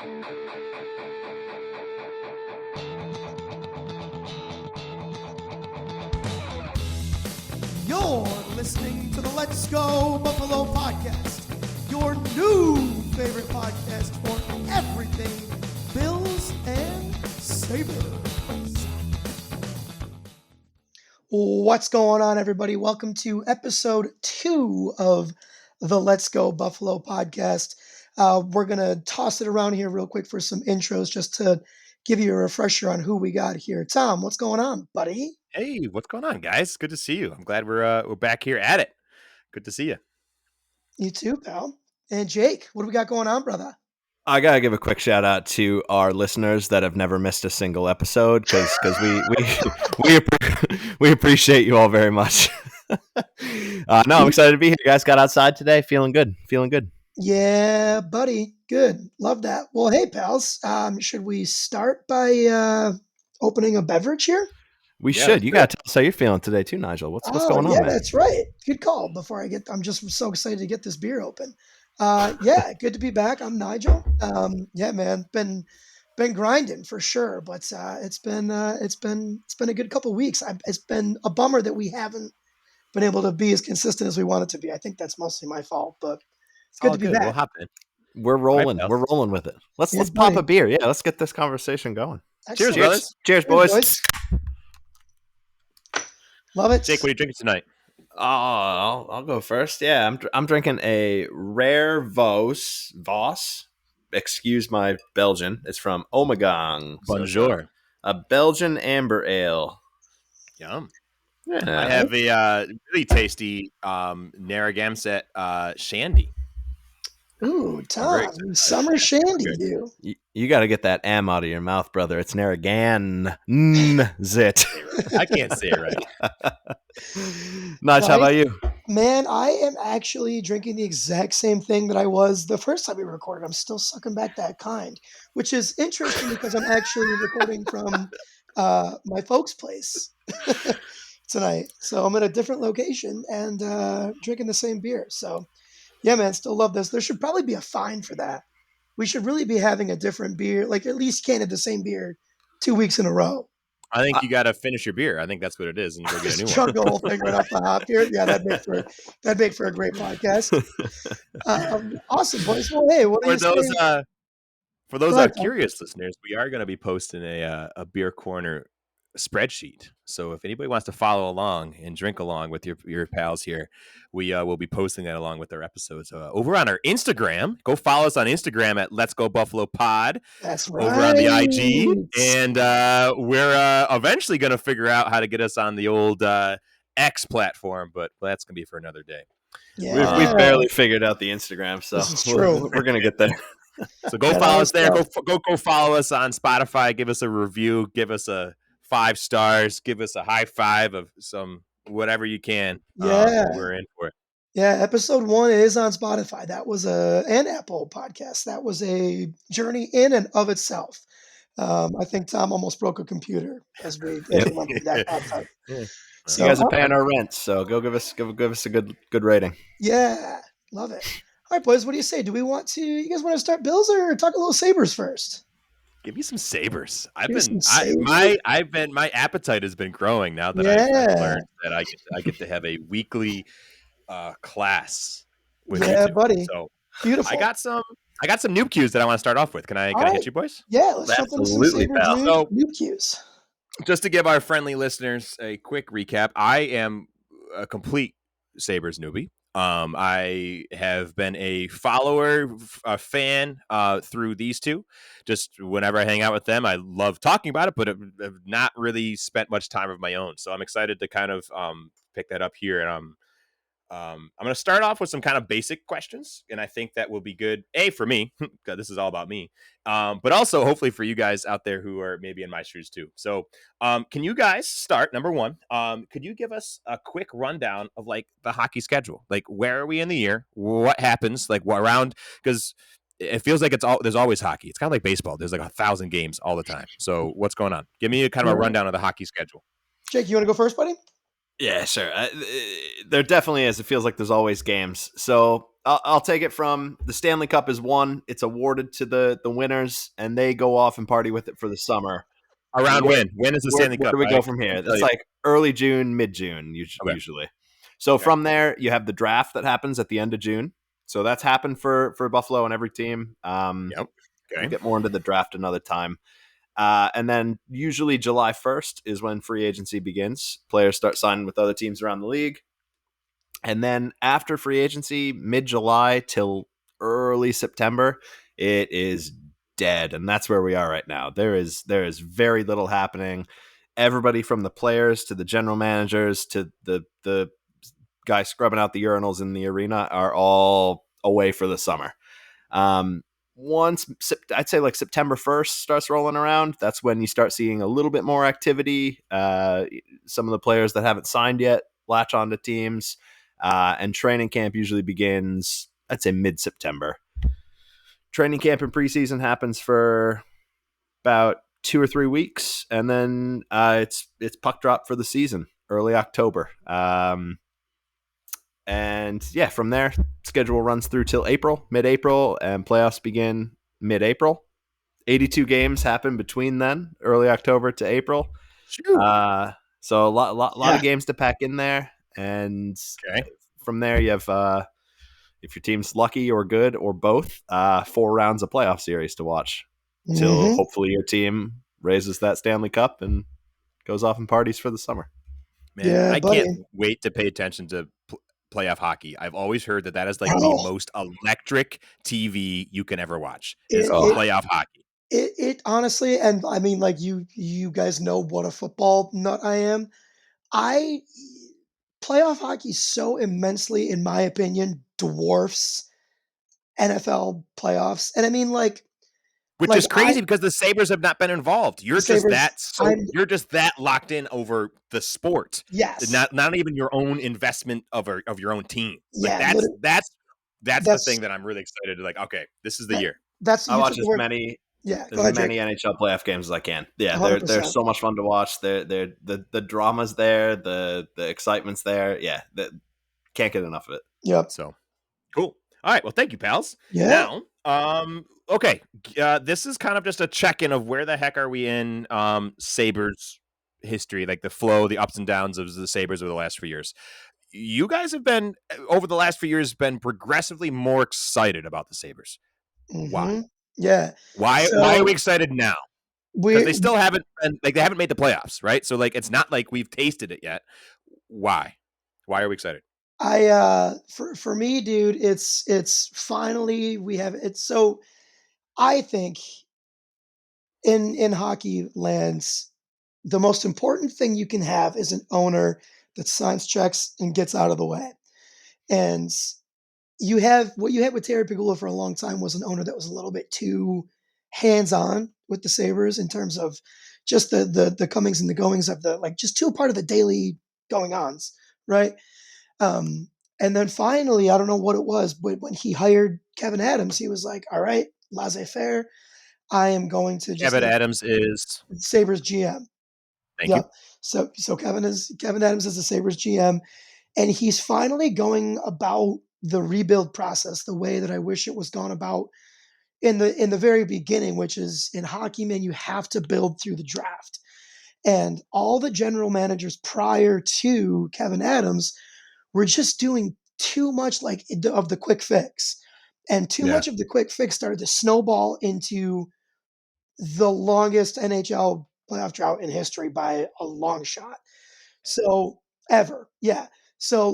You're listening to the Let's Go Buffalo podcast, your new favorite podcast for everything Bills and Sabres. What's going on, everybody? Welcome to episode 2 of the Let's Go Buffalo podcast. We're going to toss it around here real quick for some intros just to give you a refresher on who we got here. Tom, what's going on, buddy? Hey, what's going on, guys? Good to see you. I'm glad we're back here at it. Good to see you. You too, pal. And Jake, what do we got going on, brother? I gotta give a quick shout out to our listeners that have never missed a single episode because we appreciate you all very much. I'm excited to be here, guys. Got outside today, feeling good. Yeah, buddy. Good. Love that. Well, hey, pals. Should we start by opening a beverage here? We should. You gotta tell us how you're feeling today too, Nigel. What's going on, yeah, man? that's right. Good call. I'm just so excited to get this beer open. Yeah, good to be back. I'm Nigel. Yeah, man, been grinding for sure, but it's been a good couple weeks. It's been a bummer that we haven't been able to be as consistent as we wanted to be. I think that's mostly my fault, but it's good to be back. We'll hop in. We're rolling. We're rolling with it. Let's pop a beer. Yeah, let's get this conversation going. Excellent. Cheers, brothers. Cheers, boys. Love it. Jake, what are you drinking tonight? I'll go first. Yeah, I'm drinking a rare Vos. Excuse my Belgian. It's from Omegang. Bonjour. So a Belgian amber ale. Yum. Yeah. I have a really tasty Narragansett shandy. Ooh, Tom, summer shandy, you. You got to get that M out of your mouth, brother. It's Narragansett. I can't say it right. Notch, how about you? Man, I am actually drinking the exact same thing that I was the first time we recorded. I'm still sucking back that kind, which is interesting because I'm actually recording from my folks' place tonight. So I'm at a different location and drinking the same beer. So yeah, man, still love this. There should probably be a fine for that. We should really be having a different beer, like at least can't have the same beer 2 weeks in a row. I think you got to finish your beer. I think that's what it is, and go get a new one. Chug the whole thing right off the hop here. Yeah, that'd make for a great podcast. Awesome, boys. Well, hey, what are you saying? For those curious listeners, we are going to be posting a beer corner spreadsheet. So if anybody wants to follow along and drink along with your pals here, we will be posting that along with our episodes over on our Instagram. Go follow us on Instagram at Let's Go Buffalo Pod. That's right. Over on the IG, and we're eventually going to figure out how to get us on the old X platform, but that's going to be for another day. Yeah. We've barely figured out the Instagram, so we're going to get there. So go follow us there. Go follow us on Spotify. Give us a review. Give us a 5 stars. Give us a high five of some whatever you can. Yeah, we're in for it. Yeah, episode 1 is on Spotify. That was an Apple podcast. That was a journey in and of itself. I think Tom almost broke a computer as we went through that podcast. Yeah. So, you guys are paying our rent, so go give us a good rating. Yeah, love it. All right, boys, what do you say? You guys want to start Bills or talk a little Sabres first? Give me some Sabres. My appetite has been growing now that I've learned that I get to have a weekly class with you, buddy. So beautiful. I got some noob cues that I want to start off with. Can I hit you, boys? Yeah, let's jump into some Sabres noob cues. Just to give our friendly listeners a quick recap, I am a complete Sabres newbie. I have been a follower, a fan through these two. Just whenever I hang out with them, I love talking about it, but I've not really spent much time of my own. So I'm excited to kind of pick that up here. And I'm going to start off with some kind of basic questions, and I think that will be good, for me, because this is all about me, but also hopefully for you guys out there who are maybe in my shoes too. So can you guys start, number one, could you give us a quick rundown of like the hockey schedule? Like, where are we in the year? What happens? Like, what around? Because it feels like there's always hockey. It's kind of like baseball. There's like 1,000 games all the time. So what's going on? Give me a kind of a rundown of the hockey schedule. Jake, you want to go first, buddy? Yeah, sure. There definitely is. It feels like there's always games. So I'll take it from the Stanley Cup is won. It's awarded to the winners, and they go off and party with it for the summer. Around Where when? When is the Stanley where Cup? do we I go from here? can tell It's you. like early June, mid June, Okay. usually. So Okay. from there, you have the draft that happens at the end of June. So that's happened for Buffalo and every team. Yep. We'll Okay. get more into the draft another time. And then usually July 1st is when free agency begins. Players start signing with other teams around the league. And then after free agency, mid July till early September, it is dead. And that's where we are right now. There is very little happening. Everybody from the players to the general managers to the guy scrubbing out the urinals in the arena are all away for the summer. Um, Once I'd say like September 1st starts rolling around, that's when you start seeing a little bit more activity. Some of the players that haven't signed yet latch onto teams, and training camp usually begins, I'd say, mid September. Training camp and preseason happens for about 2 or 3 weeks, and then it's puck drop for the season, early October. And yeah, from there, schedule runs through till April, mid-April, and playoffs begin mid-April. 82 games happen between then, early October to April. Shoo. So a lot Yeah. of games to pack in there, and Okay. from there you have, if your team's lucky or good or both, 4 rounds of playoff series to watch till Hmm. hopefully your team raises that Stanley Cup and goes off and parties for the summer. Man, Yeah, I can't buddy. wait to pay attention to playoff hockey. I've always heard that is like the Oh, most electric TV you can ever watch is it, Oh, it playoff hockey. it honestly, and I mean, like you guys know what a football nut I am. I Playoff hockey so immensely, in my opinion, dwarfs NFL playoffs. And I mean, Which like is crazy because the Sabres have not been involved. the Sabres. You're just that locked in over the sport. Yes, Not even your own investment of your own team. Like yeah, lit- that's the thing that's that I'm really excited to like, okay, this is the that, year. that's I you watch took the word. Yeah, go as ahead, many Jake. NHL playoff games as I can. Yeah, they're 100%. so much fun to watch. The drama's there, the excitement's there. Yeah, can't get enough of it. Yep. So cool. All right. Well, thank you, pals. Yeah. Now, okay. This is kind of just a check-in of where the heck are we in Sabres history, like the flow, the ups and downs of the Sabres over the last few years. You guys have been over the last few years been progressively more excited about the Sabres. Why? Hmm. Yeah. Why are we So excited now? Because we they still haven't been like they haven't made the playoffs, right? So like it's not like we've tasted it yet. Why? Why are we excited? for me, dude, it's finally we have it. So I think in hockey lands, the most important thing you can have is an owner that signs checks and gets out of the way. And you have what you had with Terry Pegula for a long time was an owner that was a little bit too hands-on with the Sabres in terms of just the comings and the goings of the like just too part of the daily going ons, right? Um, and then finally, I don't know what it was, but when he hired Kevin Adams, he was like, "All right, laissez-faire. I am going to just Kevin Adams is Sabres GM." thank you. Yep. So Kevin Adams is the Sabres GM, and he's finally going about the rebuild process the way that I wish it was gone about in the very beginning, which is in hockey, man, you have to build through the draft. And all the general managers prior to Kevin Adams were just doing too much of the quick fix. And too Yeah. much of the quick fix started to snowball into the longest NHL playoff drought in history by a long shot. So ever, yeah. So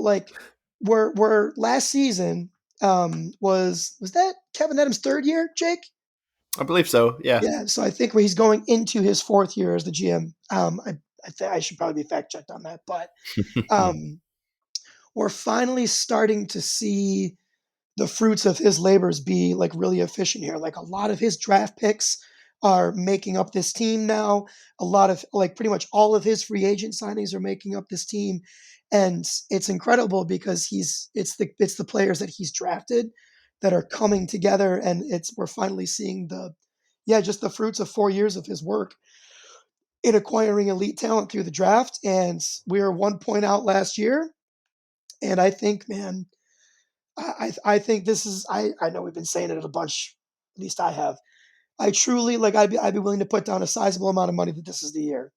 we're last season was that Kevin Adams' third year, Jake? I believe so. Yeah. Yeah. So I think where he's going into his fourth year as the GM. I should probably be fact checked on that, but um, we're finally starting to see the fruits of his labors be like really efficient here. Like a lot of his draft picks are making up this team now. A lot of like pretty much all of his free agent signings are making up this team. And it's incredible because it's the players that he's drafted that are coming together and we're finally seeing just the fruits of 4 years of his work. in acquiring elite talent through the draft, and we were 1 point out last year. And I think, man, I think this is I know we've been saying it a bunch. At least I have. I truly like. I'd be willing to put down a sizable amount of money that this is the year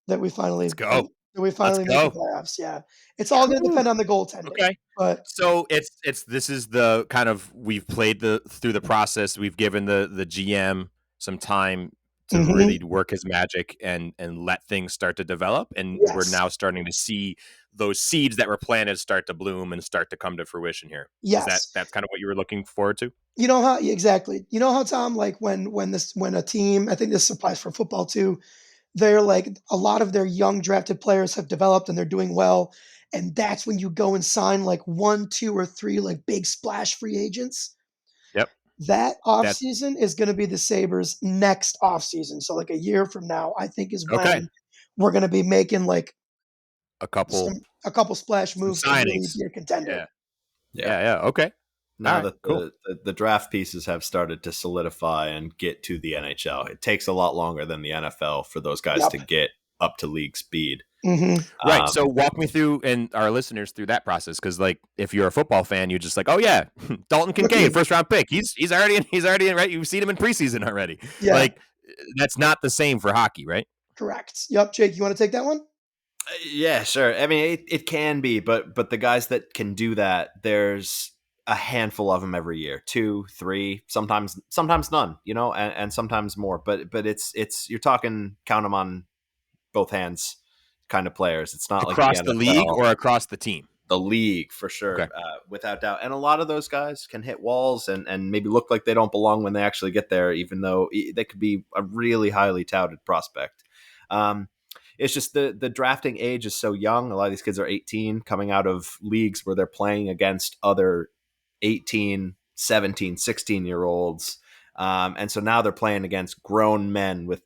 that we finally Let's go. that we Let's finally make the go. playoffs. Yeah, it's all going to Whew. depend on the goaltending. Okay. But So this is the kind of we've played through the process. We've given the GM some time to mhm, really work his magic and let things start to develop, and we're yes, now starting to see those seeds that were planted start to bloom and start to come to fruition here. Is yes. that's kind of what you were looking forward to? You know how exactly. You know how Tom, like when a team, I think this applies for football too. They're like a lot of their young drafted players have developed and they're doing well, and that's when you go and sign like 1, 2, or 3 like big splash free agents. Yep. That That's offseason is going to be the Sabres' next offseason. So like a year from now, I think is okay. when we're going to be making like A couple a couple splash some moves to really signings. be a contender. Yeah. Yeah. Okay. All Now right. that Cool. the draft pieces have started to solidify and get to the NHL, it takes a lot longer than the NFL for those guys Yep. to get up to league speed. Mm-hmm. Right. Um, So walk me through and our listeners through that process, because like if you're a football fan, you're just like, oh yeah, Dalton Kincaid, Rookie. first round pick. He's already in right. You've seen him in preseason already. Yeah. Like that's not the same for hockey, right? Correct. Yep. Jake, you want to take that one? yeah, sure. I mean, it can be, but the guys that can do that, there's a handful of them every year, 2, 3, sometimes none, and sometimes more. But it's you're talking count them on both hands kind of players. It's not like the Across the league NFL. or across the team. The league for Okay. sure, without doubt. And a lot of those guys can hit walls and maybe look like they don't belong when they actually get there, even though they could be a really highly touted prospect. It's just the drafting age is so young. A lot of these kids are 18 coming out of leagues where they're playing against other 18, 17, 16-year-olds. And so now they're playing against grown men with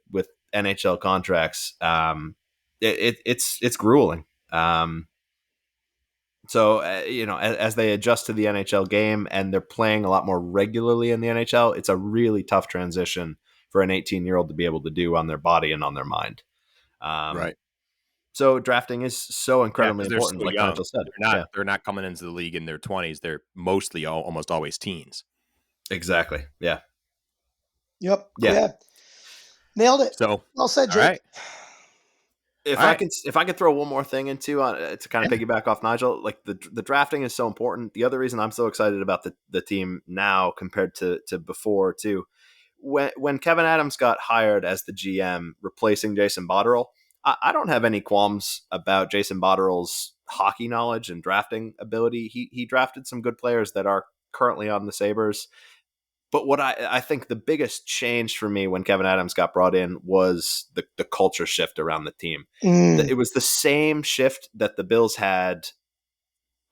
NHL contracts. It's grueling. So, as they adjust to the NHL game and they're playing a lot more regularly in the NHL, it's a really tough transition for an 18-year-old to be able to do on their body and on their mind. Right. So drafting is so Yeah, incredibly because they're important, so like young. Nigel said. Yeah, They're not coming into the league in their 20s. They're mostly almost always teens. exactly. Yeah. Yep. Yeah. Yeah. Nailed it. So Well said, all Jake. right. If All I right. can, if I could throw one more thing into to kind of piggyback off Nigel, like the drafting is so important. The other reason I'm so excited about the team now compared to before too, when Kevin Adams got hired as the GM, replacing Jason Botterill, I don't have any qualms about Jason Botterill's hockey knowledge and drafting ability. He drafted some good players that are currently on the Sabres. But what I think the biggest change for me when Kevin Adams got brought in was the culture shift around the team. Mm, It was the same shift that the Bills had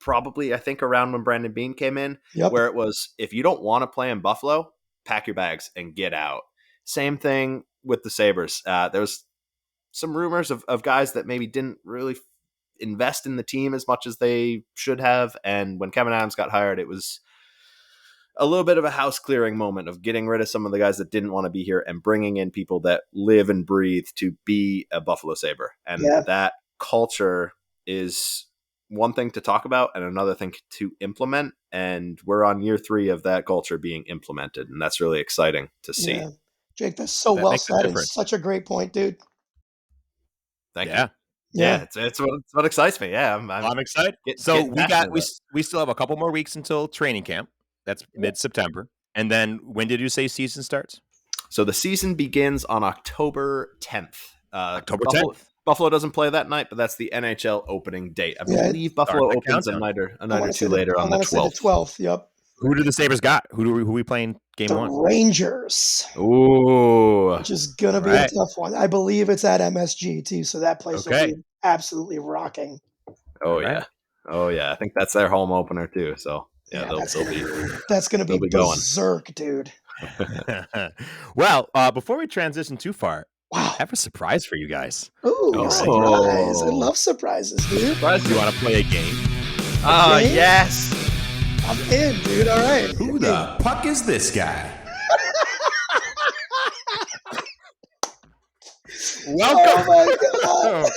probably, I think, around when Brandon Beane came in, yep. where it was, if you don't want to play in Buffalo, pack your bags and get out. Same thing with the Sabres. There was some rumors of guys that maybe didn't really invest in the team as much as they should have. And when Kevin Adams got hired, it was a little bit of a house clearing moment of getting rid of some of the guys that didn't want to be here and bringing in people that live and breathe to be a Buffalo Sabre. And Yeah. that culture is one thing to talk about and another thing to implement. And we're on year 3 of that culture being implemented. And that's really exciting to see. Yeah. Jake, that's so That well makes a said and difference. such a great point, dude. Thank Yeah. you. Yeah. Yeah, it's what excites me. Yeah, I'm excited. So getting passionate about it. we still have a couple more weeks until training camp. That's mid-September. And then when did you say season starts? So the season begins on October 10th. October Buffalo, 10th. Buffalo doesn't play that night, but that's the NHL opening date. I Yeah. believe Buffalo Start the opens a countdown. night or I want to say two later I on the want to say the 12th. 12th. Yep. Who do the Sabres got? Who we playing game The 1? Rangers, Ooh. which is going to All be a right. tough one. I believe it's at MSG too, so that place will Okay. be absolutely rocking. Oh, All yeah. right. Oh, yeah. I think that's their home opener, too. So, yeah, that's they'll gonna be be going. berserk, dude. Well, before we transition too far, I Wow. have a surprise for you guys. Ooh, Oh. a surprise. I love surprises, dude. Surprise Do you want to play a game? Oh, Okay. yes. I'm in, dude. All right. Who the puck is this guy? Welcome. my God.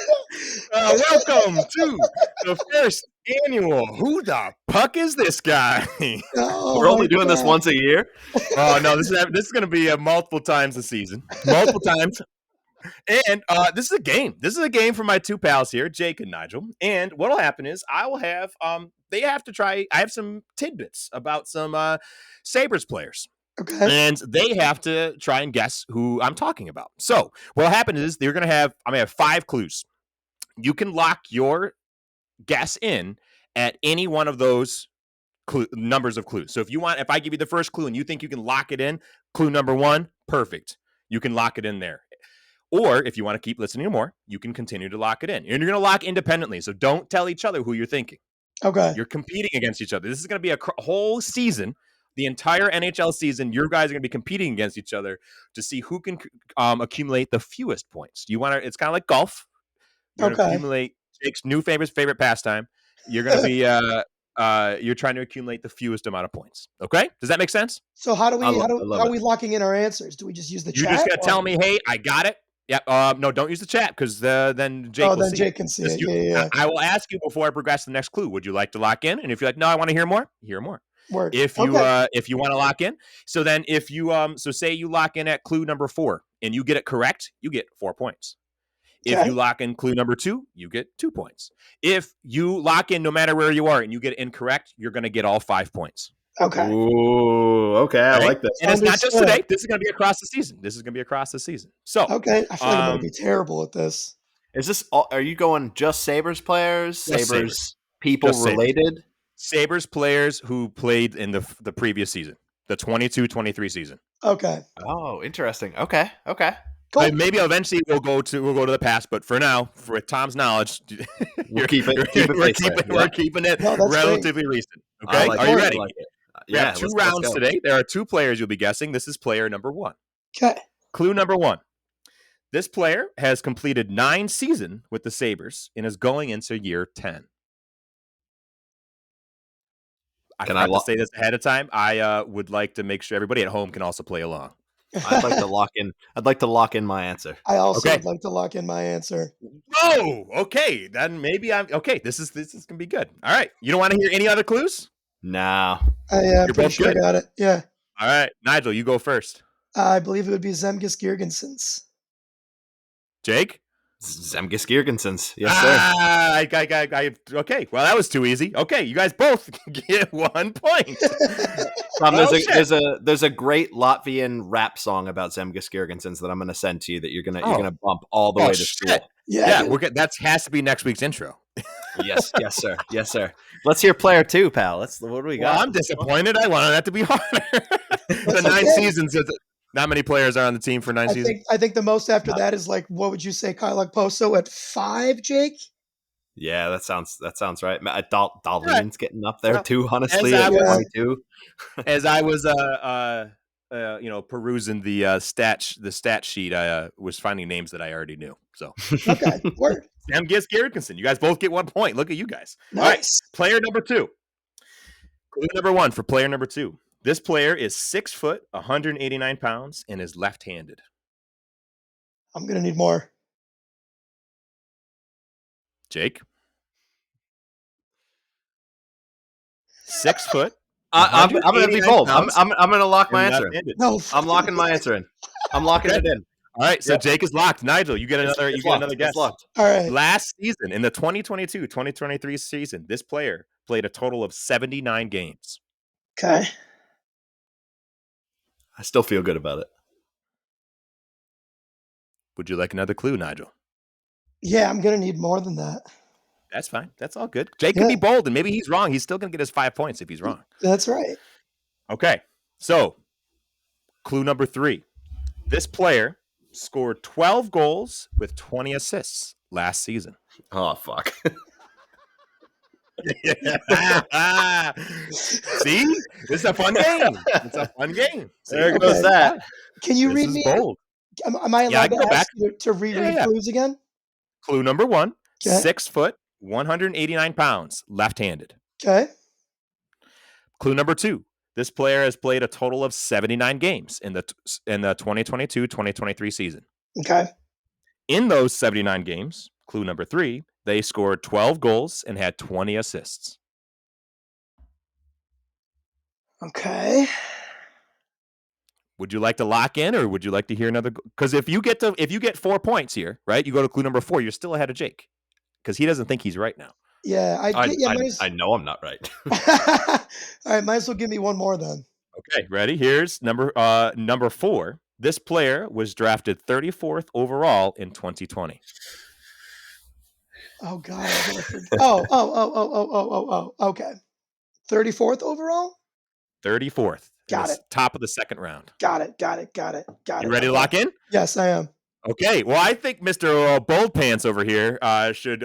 Welcome to the first annual Who the Puck is this guy? Oh We're my only doing this God. once a year. Oh no, this is going to be multiple times a season, multiple times. And this is a game. This is a game for my two pals here, Jake and Nigel. And what'll happen is I will have they have to try. I have some tidbits about some Sabres players. Okay. And they have to try and guess who I'm talking about. So what'll happen is I'm gonna have 5 clues. You can lock your guess in at any one of those numbers of clues. So if I give you the first clue and you think you can lock it in, clue number 1, perfect. You can lock it in there. Or if you want to keep listening to more, you can continue to lock it in. And you're going to lock independently. So don't tell each other who you're thinking. Okay. You're competing against each other. This is going to be a whole season. The entire NHL season, your guys are going to be competing against each other to see who can accumulate the fewest points. You want to? It's kind of like golf. You're going to accumulate Jake's new favorite pastime. You're going to be you're trying to accumulate the fewest amount of points. Okay, does that make sense? So how are it. we locking in our answers? Do we just use the chat? You're just going to tell me, hey, I got it. Yeah. No, don't use the chat because then Jake will see Jake can see it. Yeah. I will ask you before I progress to the next clue. Would you like to lock in? And if you're like, no, I want to hear more, hear more. Word. If you want to lock in, so then if you so say you lock in at clue number 4 and you get it correct, you get 4 points. If you lock in clue number 2, you get 2 points. If you lock in no matter where you are and you get it incorrect, you're going to get all 5 points. Okay. Ooh, okay. I like this. And it's not just today. This is going to be across the season. So okay, I feel like I'm going to be terrible at this. Is this? Are you going just Sabres players? Sabres people just related? Sabres players who played in the previous season, the 22-23 season. Okay. Oh, interesting. Okay. Cool. Maybe eventually we'll go to the past, but for now, with Tom's knowledge, we're keeping it relatively recent. Okay, like are you ready? Like we have 2 rounds today. There are 2 players you'll be guessing. This is player number 1. Okay. Clue number 1. This player has completed 9 seasons with the Sabres and is going into year 10. I have to say this ahead of time. I would like to make sure everybody at home can also play along. I'd like to lock in my answer. I also would like to lock in my answer. Whoa! Okay, then maybe I'm okay. This is gonna be good. All right, you don't want to hear any other clues? No. I'm pretty sure I got it. Yeah. All right, Nigel, you go first. I believe it would be Zemgus Girgensons. Jake? Zemgus Girgensons. Yes, sir. Okay, well, that was too easy. Okay, you guys both get 1 point. Tom, there's a great Latvian rap song about Zemgus Girgensons that I'm going to send to you that you're gonna bump all the way to school. Yeah, that has to be next week's intro. Yes, sir. Let's hear player 2, pal. What do we got? Well, I'm disappointed. I wanted that to be harder. The 9 seasons. Not many players are on the team for 9 seasons. I think the most after that is like, what would you say, Kyle Poso at 5, Jake? Yeah, that sounds right. Darlene's getting up there too, honestly. As I was perusing the stat sheet, I was finding names that I already knew. So okay, word. Sam Garrison. You guys both get 1 point. Look at you guys. Nice. All right, player number 2. Clue number 1 for player number 2. This player is 6 foot, 189 pounds, and is left-handed. I'm gonna need more. Jake? 6 foot. I'm gonna be bold. I'm gonna lock my answer in. No, I'm locking my answer in. I'm locking it in. All right, so Jake is locked. Nigel, you get another. Guess. It's locked. All right. Last season, in the 2022-2023 season, this player played a total of 79 games. Okay. I still feel good about it. Would you like another clue, Nigel? Yeah, I'm gonna need more than that. That's fine. That's all good. Jake can be bold, and maybe he's wrong. He's still gonna get his 5 points if he's wrong. That's right. Okay, so clue number 3. This player scored 12 goals with 20 assists last season. Oh, fuck. See? This is a fun game. It's a fun game. See? There goes that. Can you read me? Bold. Am I allowed to ask you to reread clues again? Clue number 1, 6 foot, 189 pounds, left-handed. Okay. Clue number 2. This player has played a total of 79 games in the 2022-2023 season. Okay. In those 79 games, clue number 3, they scored 12 goals and had 20 assists. Okay. Would you like to lock in, or would you like to hear another? Because if you get 4 points here, right, you go to clue number 4, you're still ahead of Jake because he doesn't think he's right now. Yeah, I get. Yeah, I know I'm not right. All right, might as well give me one more then. Okay, ready? Here's number 4. This player was drafted 34th overall in 2020. Oh God, I'm gonna forget. Oh. Okay, 34th overall. 34th. Got it. Top of the second round. Got it. You ready to lock in? Yes, I am. Okay. Well, I think Mr. Bold Pants over here should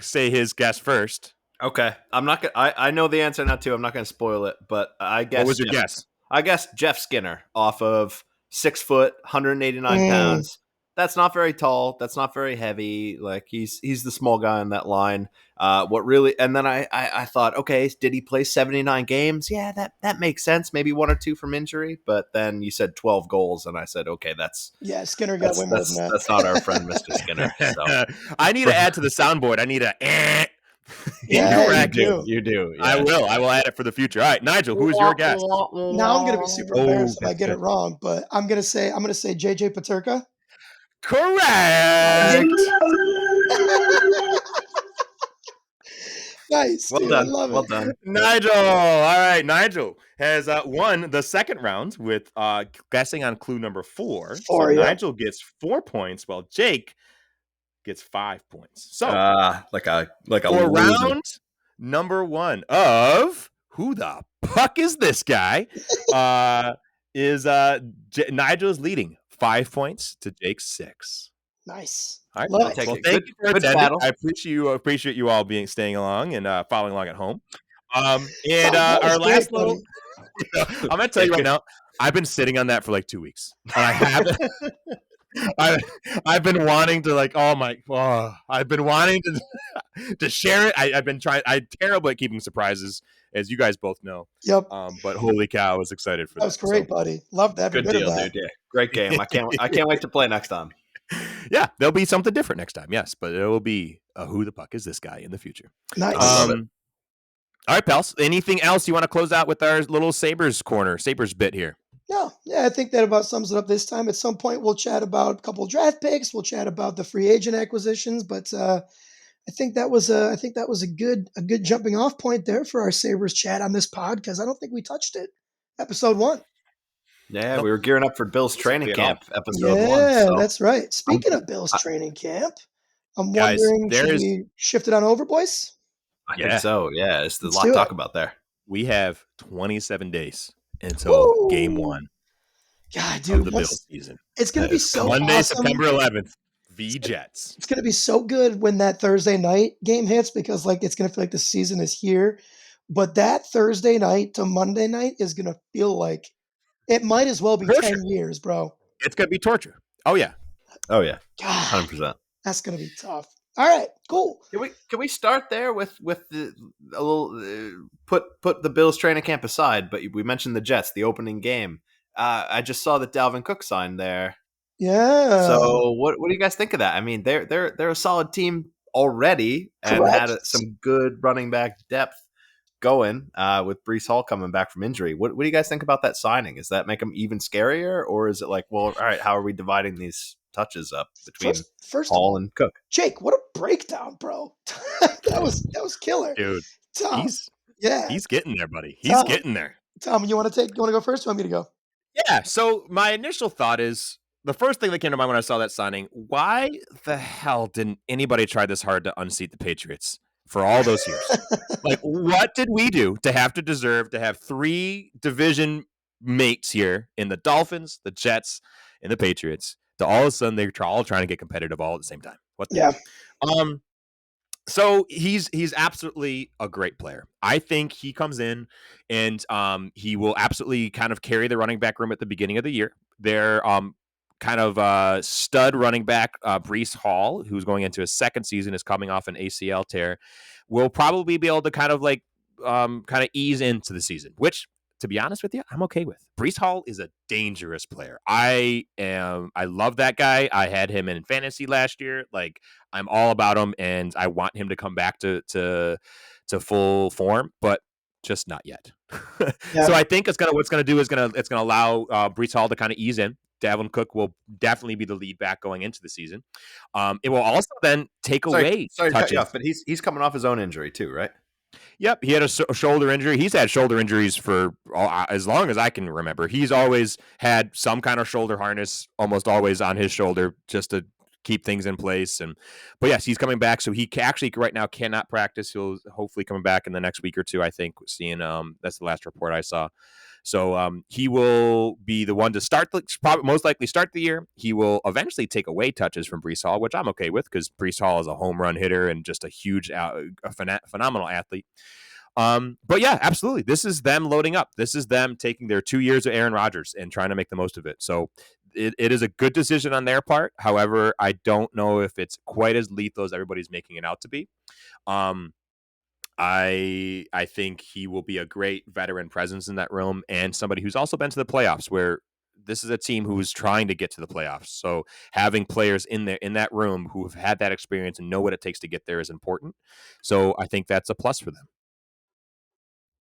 say his guess first. Okay, I'm not gonna. I know the answer now too. I'm not gonna spoil it, but I guess. What was your guess? I guess Jeff Skinner off of 6 foot, 189 pounds. That's not very tall. That's not very heavy. Like he's the small guy on that line. What really? And then I thought, okay, did he play 79 games? Yeah, that makes sense. Maybe 1 or 2 from injury. But then you said 12 goals, and I said, okay, Skinner got way more than that. That's not our friend, Mr. Skinner. So. I need to add to the soundboard. I need a. Yeah, you do. Yeah. I will add it for the future. All right, Nigel, who is your guess? Now I'm gonna be super embarrassed if I get it wrong, but I'm gonna say JJ Paterka. Correct. Nice. Well dude, done. I love Well it. done. Nigel. All right, Nigel has won the second round with guessing on clue number 4. So yeah. Nigel gets 4 points, while Jake gets 5 points. So like a for loser. round number 1 of Who the Puck Is This Guy? Nigel's leading 5 points to Jake's 6. Nice. All right. Love it. Well, thank you for good attending. battle. I appreciate you all staying along and following along at home. And That was our great, last buddy. little, I'm gonna tell you right now, I've been sitting on that for like 2 weeks, and I haven't. I've been wanting to I've been wanting to share it. I've been trying. I'm terrible at keeping surprises, as you guys both know. Yep. But holy cow, I was excited for that. That was great, buddy. Loved every Good bit deal, of that. dude. Yeah. Great game. I can't wait to play next time. Yeah, there'll be something different next time. Yes, but it will be a Who the Puck Is This Guy in the future. Nice. I love it. All right, pals. Anything else you want to close out with our little Sabres bit here? No, yeah, I think that about sums it up this time. At some point, we'll chat about a couple draft picks. We'll chat about the free agent acquisitions, but I think that was a good jumping off point there for our Sabres chat on this pod because I don't think we touched it. Episode 1. Yeah, we were gearing up for Bill's training camp, episode 1. Yeah, So. that's right. Speaking of Bill's training camp, I'm Guys, wondering, should we shift it on over, boys? I think so. Yeah, there's a Let's lot do to it. talk about there. We have 27 days until game 1 God, dude, of the Bills season. It's going to be so Monday, awesome. September 11th, v Jets. It's going to be so good when that Thursday night game hits because it's going to feel like the season is here. But that Thursday night to Monday night is going to feel like it might as well be 10 years, bro. It's going to be torture. Oh, yeah. God, 100%. 100%. That's going to be tough. All right, cool. Can we start there with a little put the Bills training camp aside? But we mentioned the Jets, the opening game. I just saw that Dalvin Cook signed there. Yeah. So what do you guys think of that? I mean, they're a solid team already and had some good running back depth going with Breece Hall coming back from injury. What do you guys think about that signing? Does that make them even scarier, or is it like, well, all right, how are we dividing these touches up between first Hall and Cook? Jake, what a breakdown, bro! that was killer, dude. Tom, he's getting there, buddy. He's getting there. Tom, you want to go first? Or want me to go? Yeah. So my initial thought is the first thing that came to mind when I saw that signing. Why the hell didn't anybody try this hard to unseat the Patriots for all those years? Like, what did we do to deserve to have 3 division mates here in the Dolphins, the Jets, and the Patriots? To all of a sudden they're all trying to get competitive all at the same time. What? So he's absolutely a great player. I think he comes in and he will absolutely kind of carry the running back room at the beginning of the year. They're kind of stud running back Breece Hall, who's going into his second season, is coming off an ACL tear, will probably be able to kind of ease into the season, which to be honest with you, I'm okay with. Brees Hall is a dangerous player. I love that guy. I had him in fantasy last year. Like, I'm all about him, and I want him to come back to full form, but just not yet. Yeah, So I think what's gonna do is it's gonna allow Brees Hall to kind of ease in. Dalvin Cook will definitely be the lead back going into the season. It will also then take away Sorry to cut you touches. off, but he's coming off his own injury too, right? Yep, he had a shoulder injury. He's had shoulder injuries for as long as I can remember. He's always had some kind of shoulder harness, almost always on his shoulder, just to keep things in place. But yes, he's coming back. So he actually right now cannot practice. He'll hopefully coming back in the next week or two. I think. Seeing that's the last report I saw. So he will be the one to start, probably most likely start the year. He will eventually take away touches from Brees Hall, which I'm okay with because Brees Hall is a home run hitter and just a huge, phenomenal athlete. But yeah, absolutely. This is them loading up. This is them taking their 2 years of Aaron Rodgers and trying to make the most of it. So it is a good decision on their part. However, I don't know if it's quite as lethal as everybody's making it out to be. Um, I think he will be a great veteran presence in that room and somebody who's also been to the playoffs where this is a team who's trying to get to the playoffs. So having players in there in that room who have had that experience and know what it takes to get there is important. So I think that's a plus for them.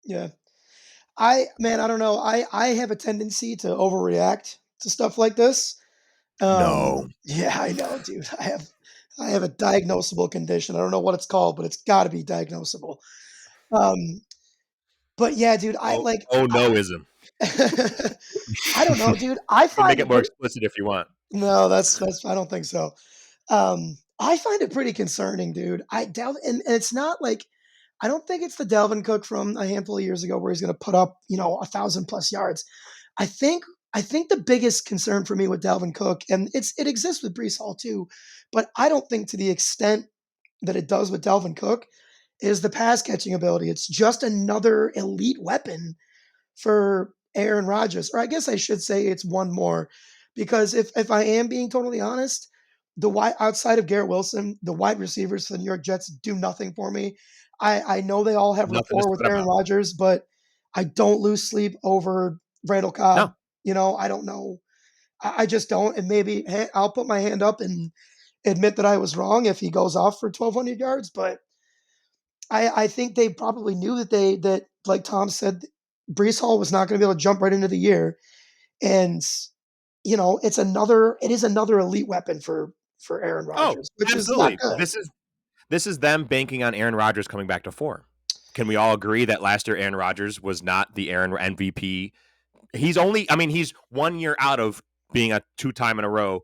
yeah. I don't know. I have a tendency to overreact to stuff like this. No. Yeah, I know, dude. I have a diagnosable condition. I don't know what it's called, but it's got to be diagnosable. Um, but yeah, dude, Oh, oh noism. I don't know, dude. I You can make find it it more pretty. explicit if you want. No, that's. I don't think so. I find it pretty concerning, dude. And it's not like I don't think it's the Delvin Cook from a handful of years ago where he's going to put up 1,000+ yards. I think I think the biggest concern for me with Delvin Cook, and it exists with Brees Hall too, but I don't think to the extent that it does with Delvin Cook is the pass catching ability. It's just another elite weapon for Aaron Rodgers, or I guess I should say it's one more, because if I am being totally honest, the wide outside of Garrett Wilson, the wide receivers for the New York Jets do nothing for me. I know they all have Nothing to rapport with sweat Aaron about. Rodgers, but I don't lose sleep over Randall Cobb. No. I don't know. I just don't. And maybe I'll put my hand up and admit that I was wrong if he goes off for 1,200 yards. But I think they probably knew that like Tom said, Brees Hall was not going to be able to jump right into the year, and it is another elite weapon for Aaron Oh, Rodgers, which is not absolutely. good. This is them banking on Aaron Rodgers coming back to form. Can we all agree that last year Aaron Rodgers was not the Aaron MVP? He's 1 year out of being a two-time in a row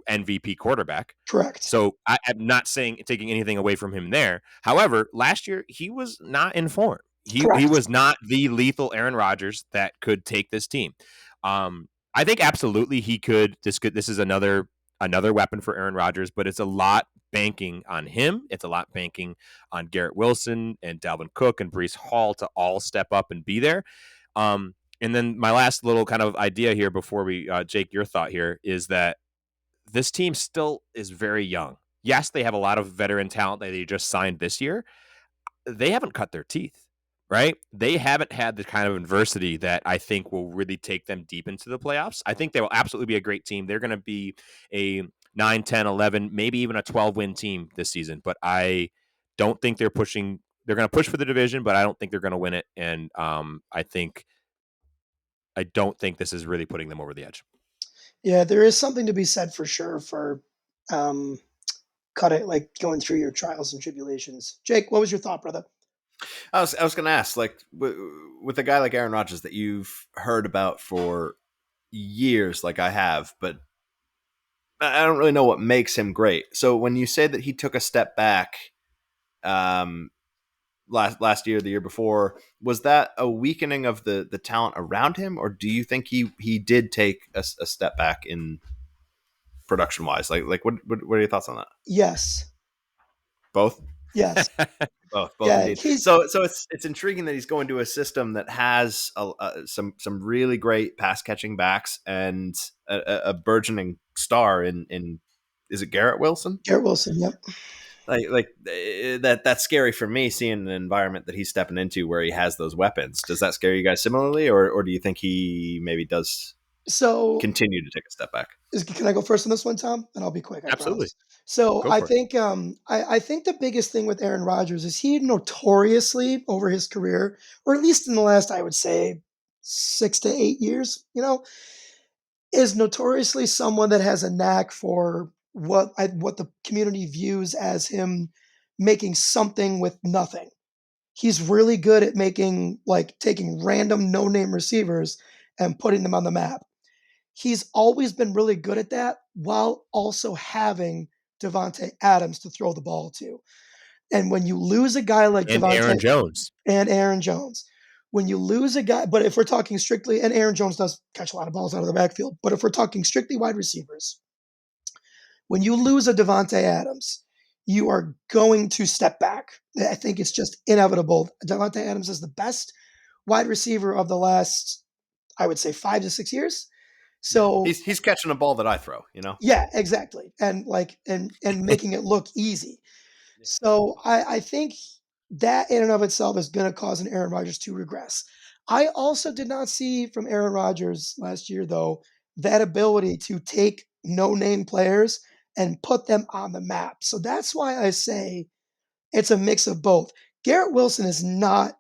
MVP quarterback. Correct. So I'm not saying taking anything away from him there. However, last year he was not in form. He Correct. was not the lethal Aaron Rodgers that could take this team. I think absolutely he could. This is another weapon for Aaron Rodgers, but it's a lot banking on him. It's a lot banking on Garrett Wilson and Dalvin Cook and Brees Hall to all step up and be there. And then my last little kind of idea here before we, Jake, your thought here is that this team still is very young. Yes, they have a lot of veteran talent that they just signed this year. They haven't cut their teeth, right? They haven't had the kind of adversity that I think will really take them deep into the playoffs. I think they will absolutely be a great team. They're going to be a 9, 10, 11, maybe even a 12-win team this season, but I don't think they're pushing. They're going to push for the division, but I don't think they're going to win it. And I don't think this is really putting them over the edge. Yeah, there is something to be said for sure for um, like going through your trials and tribulations. Jake, what was your thought, brother? I was going to ask, like, with a guy like Aaron Rodgers that you've heard about for years, like I have, but I don't really know what makes him great. So when you say that he took a step back, um, last year, the year before, was that a weakening of the talent around him, or do you think he did take a step back in production wise? Like what are your thoughts on that? Yes. Both. Yes. Both Yeah. indeed. So it's intriguing that he's going to a system that has some really great pass catching backs and a burgeoning star in is it Garrett Wilson? Garrett Wilson. Yep. That's scary for me, seeing an environment that he's stepping into where he has those weapons. Does that scare you guys similarly, or do you think he maybe does So continue to take a step back? can I go first on this one, Tom? And I'll be quick, I Absolutely. promise. So Go I for it. think I think the biggest thing with Aaron Rodgers is he notoriously over his career, or at least in the last, I would say 6 to 8 years, is notoriously someone that has a knack for what the community views as him making something with nothing. He's really good at taking random no-name receivers and putting them on the map. He's always been really good at that while also having Devontae Adams to throw the ball to. And when you lose a guy like And Devontae Aaron Jones. and Aaron Jones, when you lose a guy, but if we're talking strictly, and Aaron Jones does catch a lot of balls out of the backfield, but if we're talking strictly wide receivers, when you lose a Devontae Adams, you are going to step back. I think it's just inevitable. Devontae Adams is the best wide receiver of the last, I would say, 5 to 6 years. Yeah, So he's catching a ball that I throw. yeah, exactly. And making it look easy. So I think that in and of itself is going to cause an Aaron Rodgers to regress. I also did not see from Aaron Rodgers last year, though, that ability to take no-name players and put them on the map. So that's why I say it's a mix of both. Garrett Wilson is not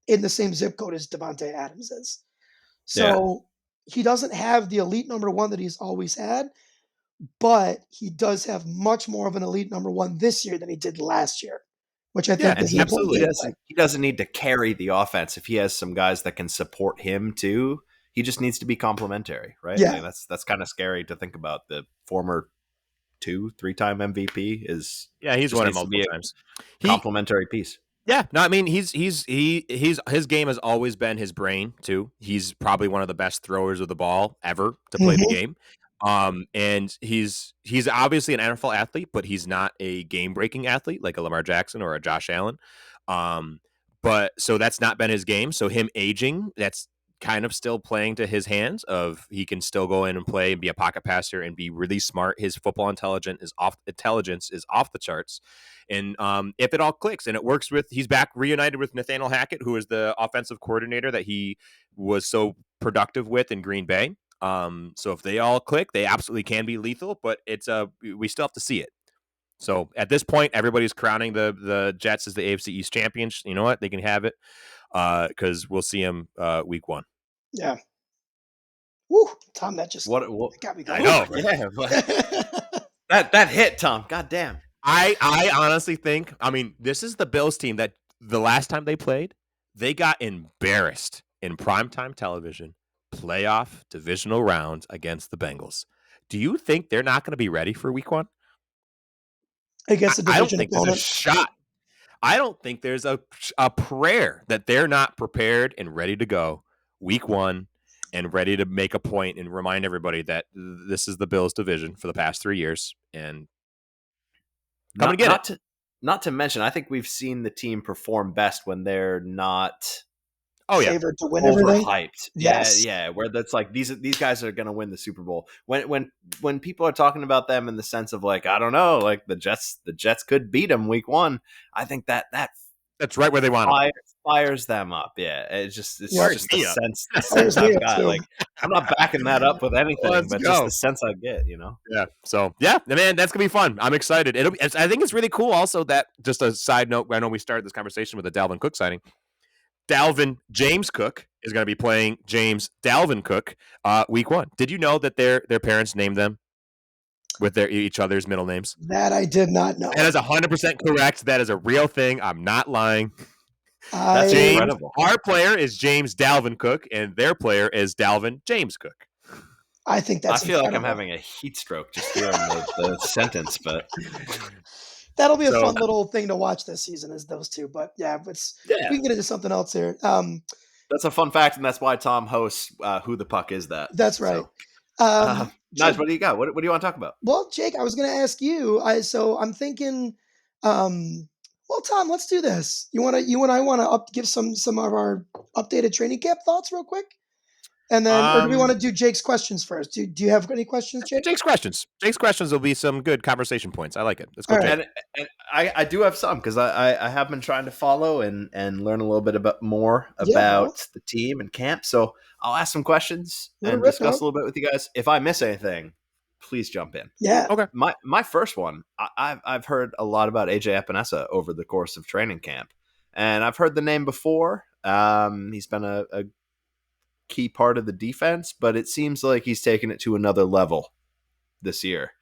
in the same zip code as Devontae Adams is. Yeah, So he doesn't have the elite number one that he's always had, but he does have much more of an elite number one this year than he did last year, which I Yeah, think and is an he important he absolutely. takeaway. doesn't need to carry the offense if he has some guys that can support him too. He just needs to be complementary, right? Yeah, That's kind of scary to think about. The former 2, 3 time MVP is Yeah, he's just won it needs to multiple be a times. He complementary piece. Yeah, no, I mean he's his game has always been his brain too. He's probably one of the best throwers of the ball ever to play the hmm game. And he's obviously an NFL athlete, but he's not a game breaking athlete like a Lamar Jackson or a Josh Allen. Um, but so that's not been his game. So him aging, that's kind of still playing to his hands. Of he can still go in and play and be a pocket passer and be really smart. His football intelligence is off the charts. And if it all clicks and it works he's back reunited with Nathaniel Hackett, who is the offensive coordinator that he was so productive with in Green Bay. So if they all click, they absolutely can be lethal, but we still have to see it. So at this point, everybody's crowning the Jets as the AFC East champions. You know what? They can have it because we'll see them week 1. yeah. Woo, Tom, that just What got me I going. know. yeah, that hit, Tom. God damn. I honestly think, I mean, this is the Bills team that the last time they played, they got embarrassed in primetime television, playoff divisional round against the Bengals. Do you think they're not going to be ready for week 1? Against a I don't division think there's a opponent. shot. I don't think there's a prayer that they're not prepared and ready to go week 1 and ready to make a point and remind everybody that this is the Bills division for the past 3 years and come and Not get it. not to not to mention, I think we've seen the team perform best when they're not Oh yeah. Favored to win everything. overhyped. Yeah, Yes. yeah. Where that's like these guys are going to win the Super Bowl. When people are talking about them in the sense of like, I don't know, like the Jets could beat them week 1. I think that That's right where they want them. fires them up. Yeah, it's Yep. Fires just the me up. sense Fires me I've up got. too. Like I'm not backing that up with anything, Let's but just go. the sense I get. Yeah. So yeah, man, that's gonna be fun. I'm excited. I think it's really cool. Also, that just a side note. I know we started this conversation with the Dalvin Cook signing. Dalvin James Cook is going to be playing James Dalvin Cook week 1. Did you know that their parents named them with each other's middle names? That I did not know. That is 100% correct. That is a real thing. I'm not lying. That's I James, incredible. our player is James Dalvin Cook, and their player is Dalvin James Cook. I think I that's feel like I'm incredible. having a heat stroke just hearing the sentence, but That'll be a So fun little thing to watch this season, is those two. But yeah, yeah, we can get into something else here. that's a fun fact, and that's why Tom hosts Who the Puck Is That? That's right. So, Nige, Jake, what do you got? What do you want to talk about? well, Jake, I was going to ask you. So I'm thinking, well, Tom, let's do this. You and I want to give some of our updated training camp thoughts real quick. And then, or do we want Um, to do Jake's questions first? Do you have any questions, let's do Jake? Jake's questions. Jake's questions will be some good conversation points. I like it. Let's go, All Jake. right. And I do have some because I have been trying to follow and learn a little bit about more Yeah, bro. about the team and camp. So I'll ask some questions Let it and rip, discuss dog. a little bit with you guys. If I miss anything, please jump in. Yeah. Okay. My first one, I've heard a lot about AJ Epinesa over the course of training camp, and I've heard the name before. He's been a key part of the defense, but it seems like he's taken it to another level this year.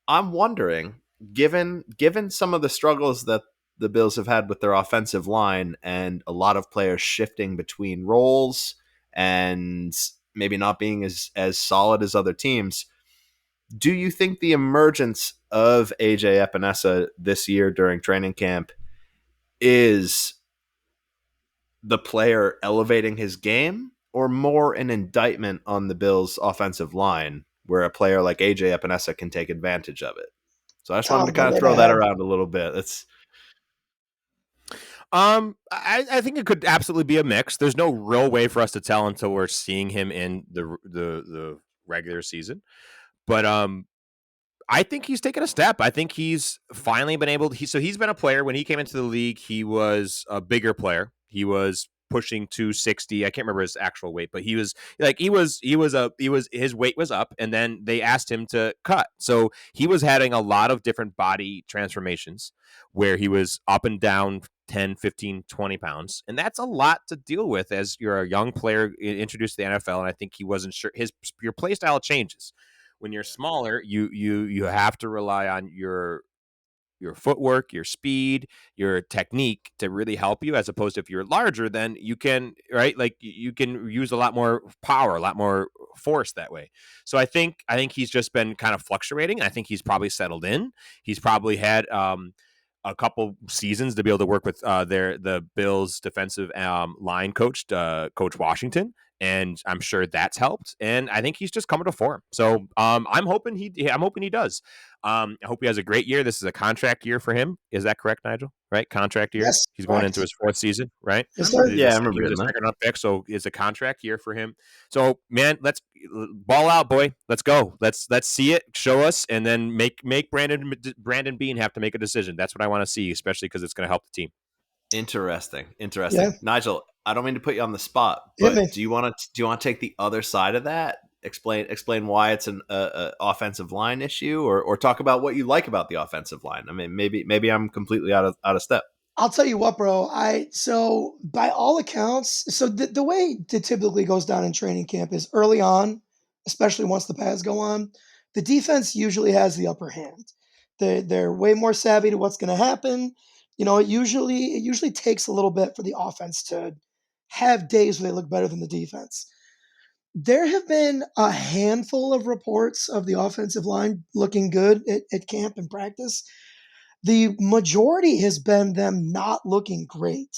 I'm wondering, given some of the struggles that the Bills have had with their offensive line and a lot of players shifting between roles and maybe not being as solid as other teams, do you think the emergence of AJ Epinesa this year during training camp is the player elevating his game or more an indictment on the Bills' offensive line where a player like AJ Epinesa can take advantage of it? So I just wanted to Tom, go kind of right throw that ahead. around a little bit. It's I think it could absolutely be a mix. There's no real way for us to tell until we're seeing him in the regular season. But I think he's taken a step. I think he's finally been able to. So he's been a player. When he came into the league, he was a bigger player. He was pushing 260. I can't remember his actual weight, but he was like his weight was up, and then they asked him to cut. So he was having a lot of different body transformations where he was up and down 10, 15, 20 pounds. And that's a lot to deal with as you're a young player introduced to the NFL. And I think he wasn't sure your play style changes when you're smaller. You have to rely on your footwork, your speed, your technique to really help you, as opposed to if you're larger, then you can, right, like you can use a lot more power, a lot more force that way. So I think he's just been kind of fluctuating. I think he's probably settled in. He's probably had a couple seasons to be able to work with the Bills defensive line coach, Coach Washington, and I'm sure that's helped. And I think he's just coming to form. So I'm hoping he does. I hope he has a great year. This is a contract year for him. Is that correct, Nigel? Right, contract year. Yes, He's going into correct. his fourth season, right? Yes, sir. yeah, I He remember was a reading that. second round pick, so it's a contract year for him. So, man, let's ball out, boy. Let's go. Let's see it. Show us, and then make Brandon Bean have to make a decision. That's what I want to see, especially because it's going to help the team. Interesting, Yeah. interesting. Nigel, I don't mean to put you on the spot, Hit me. but do you want to take the other side of that? Explain why it's an offensive line issue, or talk about what you like about the offensive line. I mean, maybe I'm completely out of step. I'll tell you what, bro. So by all accounts, so the way it typically goes down in training camp is early on, especially once the pads go on, the defense usually has the upper hand. They're way more savvy to what's going to happen. It usually takes a little bit for the offense to have days where they look better than the defense. There have been a handful of reports of the offensive line looking good at camp and practice. The majority has been them not looking great,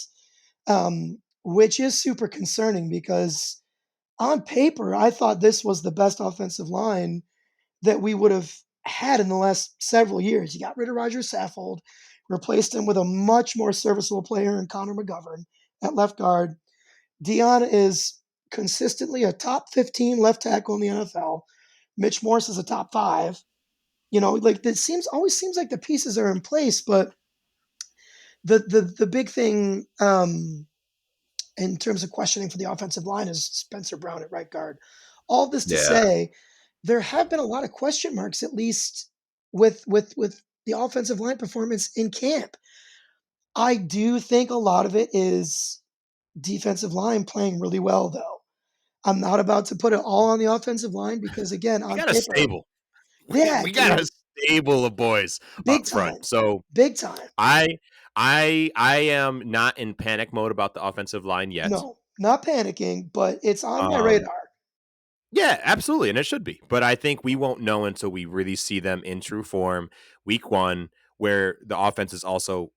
which is super concerning because on paper, I thought this was the best offensive line that we would have had in the last several years. You got rid of Roger Saffold, replaced him with a much more serviceable player in Connor McGovern at left guard. Dion is consistently a top 15 left tackle in the NFL. Mitch Morse is a top five. Like it always seems like the pieces are in place, but the big thing in terms of questioning for the offensive line is Spencer Brown at right guard. All this to Yeah, say, there have been a lot of question marks, at least with the offensive line performance in camp. I do think a lot of it is defensive line playing really well, though. I'm not about to put it all on the offensive line because, again, We on got a paper, stable. yeah, We got a dude, stable of boys big up front. time, So big time. I am not in panic mode about the offensive line yet. No, not panicking, but it's on my Um, radar. yeah, absolutely, and it should be. But I think we won't know until we really see them in true form, week one, where the offense is also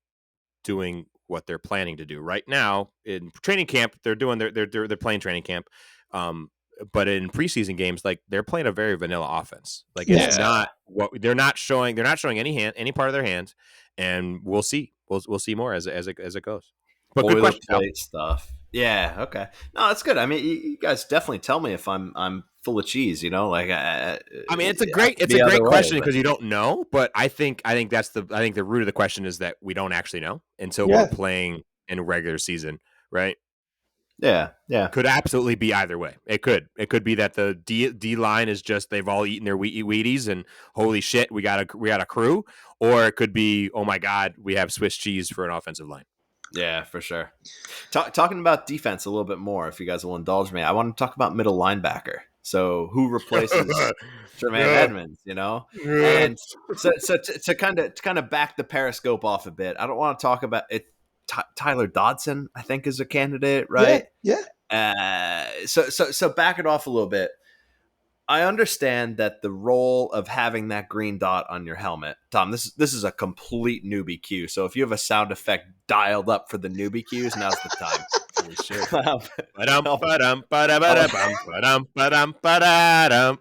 doing what they're planning to do. Right now in training camp, they're doing they're playing training camp. Um, but in preseason games, like they're playing a very vanilla offense. Like it's Yes. yeah. not what they're not showing. They're not showing any part of their hand, and we'll see. We'll see more as it goes. But good question, pal. Boilerplate stuff. Yeah. Okay. No, that's good. I mean, you guys definitely tell me if I'm full of cheese. Like I mean, I could it's a be other great way, question but because you don't know, but I think the root of the question is that we don't actually know until we're Yeah, playing in a regular season, right? yeah, yeah, Could absolutely be either way. It could be that the D line is just they've all eaten their Wheaties and holy shit, we got a crew, or it could be oh my god, we have Swiss cheese for an offensive line. yeah, for sure. Talking about defense a little bit more, if you guys will indulge me, I want to talk about middle linebacker. So who replaces Tremaine Yeah. Edmonds? Yeah. And to kind of back the periscope off a bit, I don't want to talk about it. Tyler Dodson, I think, is a candidate, yeah, right? yeah, So back it off a little bit. I understand that the role of having that green dot on your helmet, Tom. This is a complete newbie cue. So if you have a sound effect dialed up for the newbie cues, now's the time. Holy shit. Um, Ba-dum, I'll- ba-dum, I'll- ba-da-ba-da-bum, ba-dum, ba-dum, ba-da-dum.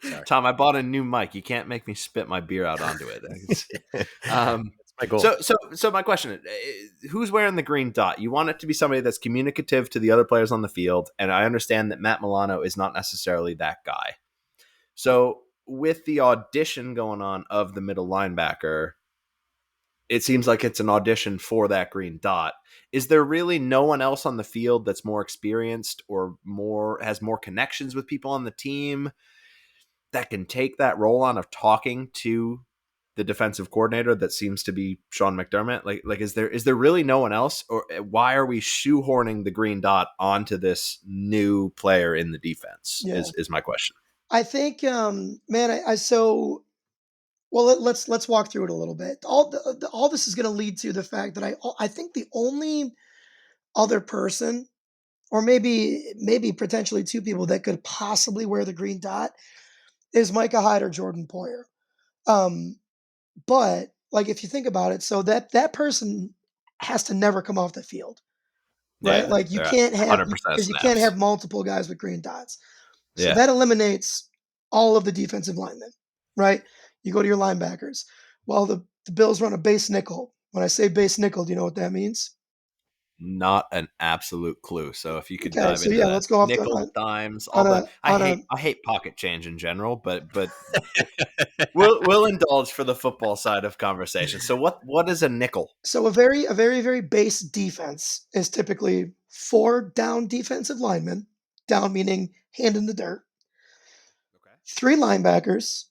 Sorry. Tom, I bought a new mic. You can't make me spit my beer out onto it. Um, That's my goal. so my question is, who's wearing the green dot? You want it to be somebody that's communicative to the other players on the field, and I understand that Matt Milano is not necessarily that guy. So with the audition going on of the middle linebacker, it seems like it's an audition for that green dot. Is there really no one else on the field that's more experienced or has more connections with people on the team that can take that role on of talking to the defensive coordinator that seems to be Sean McDermott? Like is there really no one else, or why are we shoehorning the green dot onto this new player in the defense? yeah. Is my question. I think, man, I so well. Let's walk through it a little bit. All this is going to lead to the fact that I think the only other person, or maybe potentially two people that could possibly wear the green dot is Micah Hyde or Jordan Poyer. Um, but like if you think about it, so that person has to never come off the field, right? Yeah, Like you they're at can't have 100% because you can't snaps. have multiple guys with green dots. So Yeah, that eliminates all of the defensive linemen, right? You go to your linebackers. Well, the Bills run a base nickel. When I say base nickel, do you know what that means? not an absolute clue. So if you could Okay, dive so into yeah, that, let's go off nickels, dimes, all on the a on a I hate pocket change in general, but we'll indulge for the football side of conversation. So what is a nickel? so a very base defense is typically four down defensive linemen, down meaning hand in the dirt, Okay. three linebackers,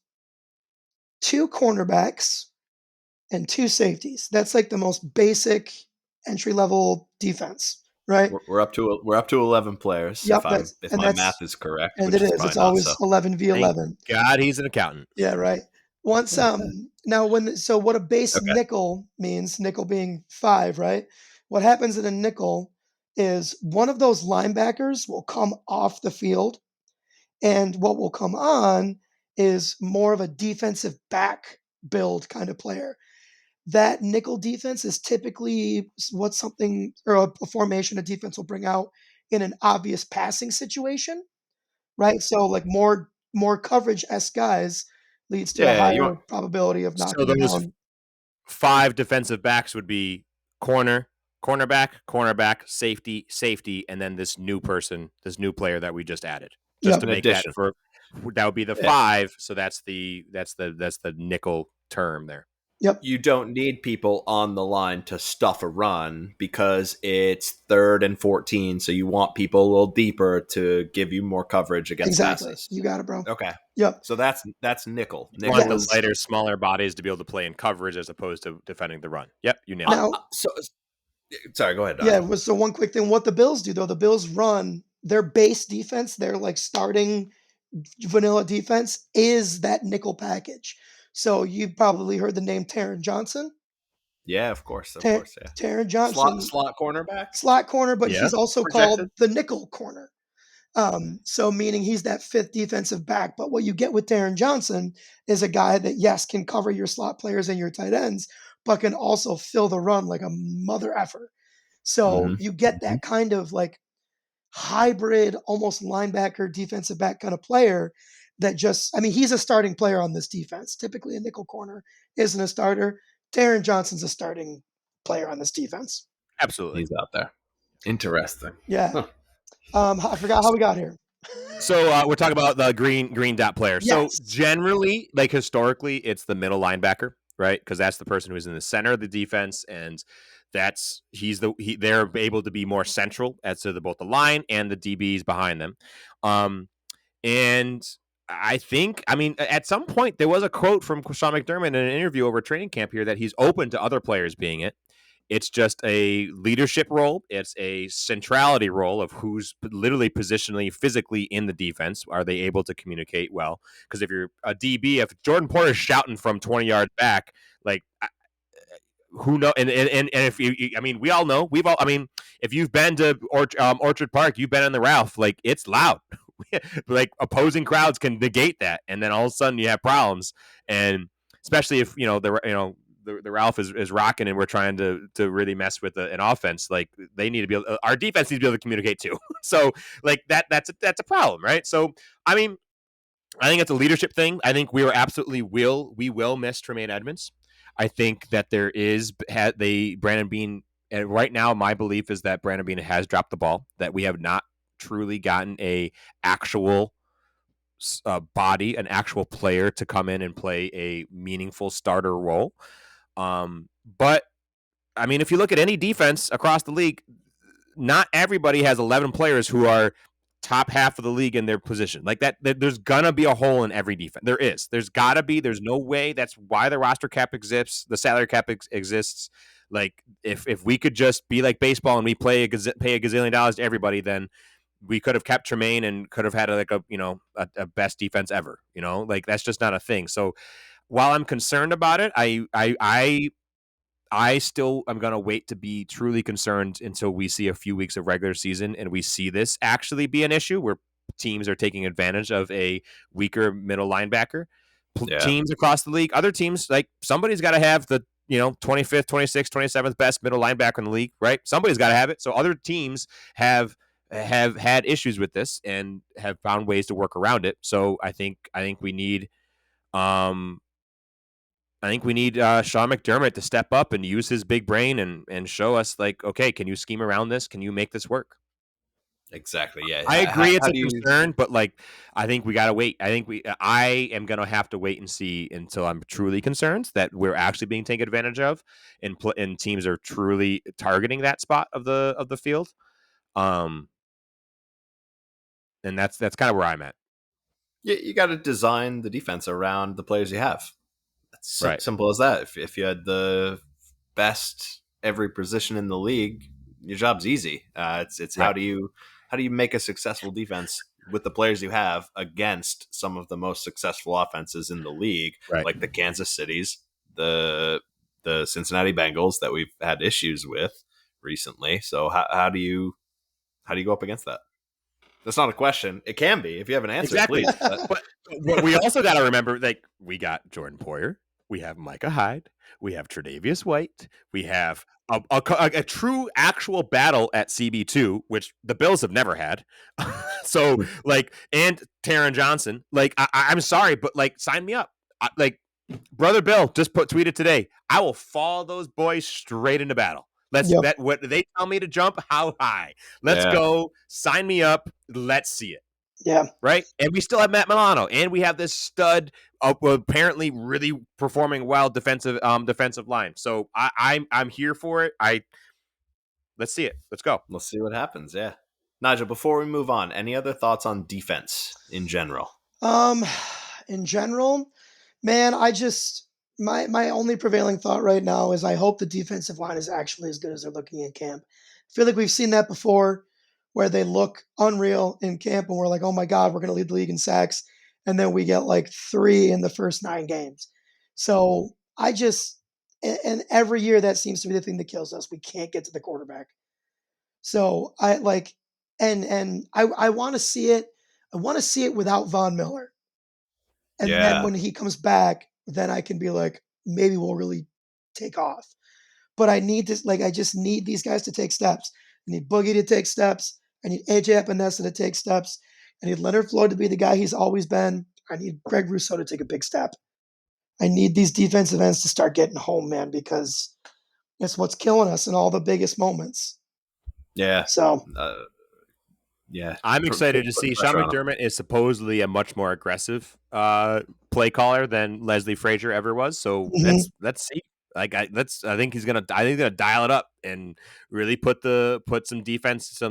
two cornerbacks, and two safeties. That's like the most basic entry level defense, right? We're up to 11 players Yep, if my math is correct, and it which is is. probably It's not. So always 11 v Thank 11. God he's an accountant. Yeah, right. Once now so what a base okay, nickel means, nickel being 5, right? What happens in a nickel is one of those linebackers will come off the field, and what will come on is more of a defensive back build kind of player. That nickel defense is typically what something or a formation a defense will bring out in an obvious passing situation, right? So like more coverage s guys leads to a yeah, you higher want probability of So knocking those down. five defensive backs would be cornerback, safety, and then this new person, this new player that we just added, just to Yep, an make that addition. for that would be the Yeah. five. So that's the nickel term there. yep, You don't need people on the line to stuff a run because it's 3rd and 14. So you want people a little deeper to give you more coverage against exactly. passes. You got it, bro. Okay. Yep. So that's nickel. You want the Yes. Nickels. lighter, smaller bodies to be able to play in coverage as opposed to defending the run. Yep, you nailed it. Now, So sorry, go ahead, yeah, Don. so one quick thing. What the Bills do though, the Bills run their base defense, their like starting vanilla defense is that nickel package. So you probably heard the name Taron Johnson. Yeah, of course, yeah. Taron Slot Johnson, slot cornerback slot corner, but Yeah, he's also projected. called the nickel corner. So meaning he's that fifth defensive back. But what you get with Taron Johnson is a guy that, yes, can cover your slot players and your tight ends, but can also fill the run like a mother effer. So Mm-hmm. you get Mm-hmm. that kind of like hybrid, almost linebacker, defensive back kind of player that just, I mean, he's a starting player on this defense. Typically, a nickel corner isn't a starter. Taron Johnson's a starting player on this defense. absolutely. He's out there. Interesting. Yeah. Huh. I forgot how we got here. So we're talking about the green dot player. So Yes. generally, like historically, it's the middle linebacker, right? Because that's the person who's in the center of the defense, and they're able to be more central as to both the line and the DBs behind them. And I mean, at some point there was a quote from Sean McDermott in an interview over training camp here that he's open to other players being it. It's just a leadership role. It's a centrality role of who's literally positionally, physically in the defense. Are they able to communicate well? Because if you're a DB, if Jordan Porter's shouting from 20 yards back, like who know? And if I mean, we all know. I mean, if you've been to Orchard Park, you've been in the Ralph. Like it's loud. Like opposing crowds can negate that, and then all of a sudden you have problems. And especially if the Ralph is rocking, and we're trying to really mess with an offense. Like they need to be our defense needs to be able to communicate too. So like that's a problem, right? So I mean, I think it's a leadership thing. I think we will miss Tremaine Edmonds. I think that there is Brandon Beane. And right now, my belief is that Brandon Beane has dropped the ball. That we have not truly gotten a actual body, an actual player to come in and play a meaningful starter role. But I mean, if you look at any defense across the league, not everybody has 11 players who are top half of the league in their position. Like that there's gonna be a hole in every defense. There is. There's gotta be. There's no way. That's why the roster cap exists. The salary cap exists. Like if we could just be like baseball and we pay a gazillion dollars to everybody, then we could have kept Tremaine and could have had a best defense ever. Like that's just not a thing. So while I'm concerned about it, I still am going to wait to be truly concerned until we see a few weeks of regular season and we see this actually be an issue where teams are taking advantage of a weaker middle linebacker. Yeah. Teams across the league, other teams, like somebody's got to have the 25th, 26th, 27th best middle linebacker in the league, right? Somebody's got to have it. So other teams have had issues with this and have found ways to work around it. So I think we need Sean McDermott to step up and use his big brain and show us like, okay, can you scheme around this? Can you make this work? Exactly. Yeah. I agree it's How a do you? concern, but like I think we gotta wait. I am gonna have to wait and see until I'm truly concerned that we're actually being taken advantage of and teams are truly targeting that spot of the field. And that's kind of where I'm at. You got to design the defense around the players you have. It's Right. simple as that. If you had the best every position in the league, your job's easy. It's Right. how do you make a successful defense with the players you have against some of the most successful offenses in the league, Right. like the Kansas Cities, the Cincinnati Bengals that we've had issues with recently. So how do you go up against that? That's not a question. It can be. If you have an answer, Exactly. please. But what we also got to remember, like we got Jordan Poyer, we have Micah Hyde, we have Tre'Davious White, we have a true actual battle at CB2, which the Bills have never had. So like, and Taron Johnson, like I'm sorry, but like sign me up. Like brother Bill just tweeted today, I will follow those boys straight into battle. Yep. What they tell me to jump, how high? Let's Yeah. go. Sign me up. Let's see it. Yeah. Right. And we still have Matt Milano, and we have this stud, apparently really performing well defensive line. So I'm here for it. Let's see it. Let's go. Let's see what happens. Yeah. Nigel, before we move on, any other thoughts on defense in general? In general, man, my only prevailing thought right now is I hope the defensive line is actually as good as they're looking in camp. I feel like we've seen that before where they look unreal in camp and we're like, oh my God, we're going to lead the league in sacks. And then we get like 3 in the first 9 games. So and every year that seems to be the thing that kills us. We can't get to the quarterback. So I like, and I want to see it. I want to see it without Von Miller. And then Yeah. when he comes back, then I can be like, maybe we'll really take off. But I need this, like, I just need these guys to take steps. I need Boogie to take steps. I need AJ Epinesa to take steps. I need Leonard Floyd to be the guy he's always been. I need Greg Rousseau to take a big step. I need these defensive ends to start getting home, man, because it's what's killing us in all the biggest moments. Yeah. So, Uh, yeah. I'm excited to Putting see Sean pressure on him. McDermott is supposedly a much more aggressive play caller than Leslie Frazier ever was. So mhm. let's see. I think he's gonna dial it up and really put some